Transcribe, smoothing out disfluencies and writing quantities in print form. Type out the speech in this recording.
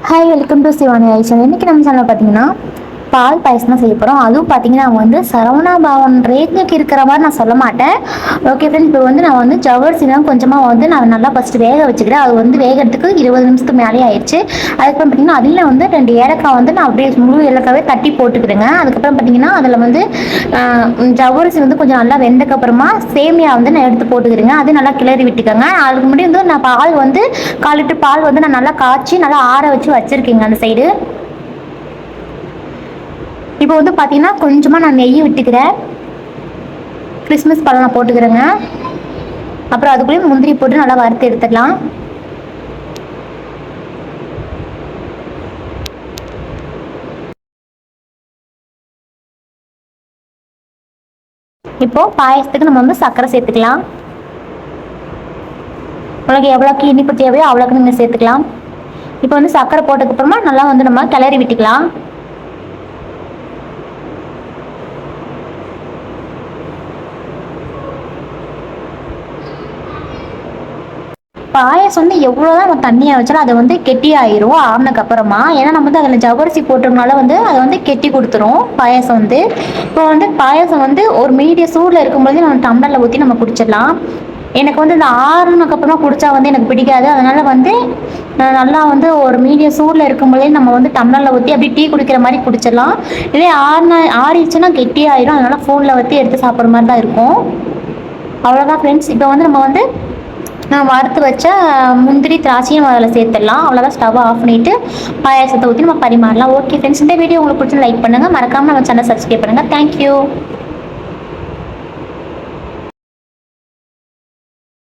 Hi, welcome to Shivani Aishan. இன்றைக்கி நம்ம channel பார்த்தீங்கன்னா பால் பாயசம் தான் செய்ய போகிறோம். அதுவும் பார்த்தீங்கன்னா சரவணா பவன் ரேஞ்சுக்கு இருக்கிற மாதிரி நான் சொல்ல மாட்டேன். ஓகே ஃப்ரெண்ட்ஸ், இப்போ நான் ஜவ்வரிசிலாம் கொஞ்சமாக நான் நல்லா ஃபஸ்ட்டு வேக வச்சுக்கிறேன். அது வேகிறதுக்கு 20 நிமிஷத்துக்கு மேலே ஆயிடுச்சு. அதுக்கப்புறம் பார்த்தீங்கன்னா அதில் 2 ஏலக்காய் நான் அப்படியே முழு ஏலக்காவே தட்டி போட்டுக்கிறேங்க. அதுக்கப்புறம் பார்த்தீங்கன்னா அதில் ஜவ்வரிசி கொஞ்சம் நல்லா வெந்தக்கப்புறமா சேமியா நான் எடுத்து போட்டுக்கிறேங்க. அது நல்லா கிளறி விட்டுக்கோங்க. அதுக்கு முன்னாடி நான் பால் 1/4 லிட்டர் பால் நான் நல்லா காய்ச்சி நல்லா ஆற வச்சு வச்சுருக்கேங்க அந்த சைடு. இப்போ பார்த்தீங்கன்னா கொஞ்சமாக நான் நெய் விட்டுக்கிறேன். கிறிஸ்மஸ் பழம் நான் போட்டுக்கிறேங்க. அப்புறம் அதுக்குள்ளேயும் முந்திரி போட்டு நல்லா வறுத்து எடுத்துடலாம். இப்போ பாயசத்துக்கு நம்ம சர்க்கரை சேர்த்துக்கலாம். உங்களுக்கு எவ்வளோக்கு இனிப்பு தேவையோ அவ்வளோக்கு நீங்கள் சேர்த்துக்கலாம். இப்போ சர்க்கரை போட்டதுக்கப்புறமா நல்லா நம்ம கிளறி விட்டுக்கலாம். பாயசம் எவ்வளோதான் நம்ம தண்ணியாக வச்சாலும் அது கெட்டியாயிரும் ஆறுனதுக்கப்புறமா. ஏன்னா நம்ம அதில் ஜவ்வரிசி போட்டோம்னால அதை கெட்டி கொடுத்துரும் பாயசம். இப்போ பாயசம் ஒரு மீடிய சூடில் இருக்கும்போது நம்ம டம்ளரில் ஊற்றி நம்ம குடிச்சிடலாம். எனக்கு இந்த ஆறுனதுக்கப்புறமா குடித்தா எனக்கு பிடிக்காது. அதனால் நல்லா ஒரு மீடியம் சூடில் இருக்கும்போதே நம்ம டம்ளரில் ஊற்றி அப்படியே டீ குடிக்கிற மாதிரி குடிச்சிடலாம். இதே ஆறிடுச்சுன்னா கெட்டியாயிரும். அதனால் ஃபோனில் ஊற்றி எடுத்து சாப்பிட்ற மாதிரி தான் இருக்கும். அவ்வளோதான் ஃப்ரெண்ட்ஸ். இப்போ நம்ம நான் வறுத்து வச்ச முந்திரி திராட்சையும் அதில் சேர்த்துடலாம். அவ்வளோதான். ஸ்டவ் ஆஃப் பண்ணிவிட்டு பாயாசத்தை ஊற்றி நம்ம பரிமாறலாம். ஓகே ஃப்ரெண்ட்ஸ், இந்த வீடியோ உங்களுக்கு பிடிச்சி லைக் பண்ணுங்கள். மறக்காமல் நம்ம சேனல் சப்ஸ்கிரைப் பண்ணுங்கள். தேங்க்யூ.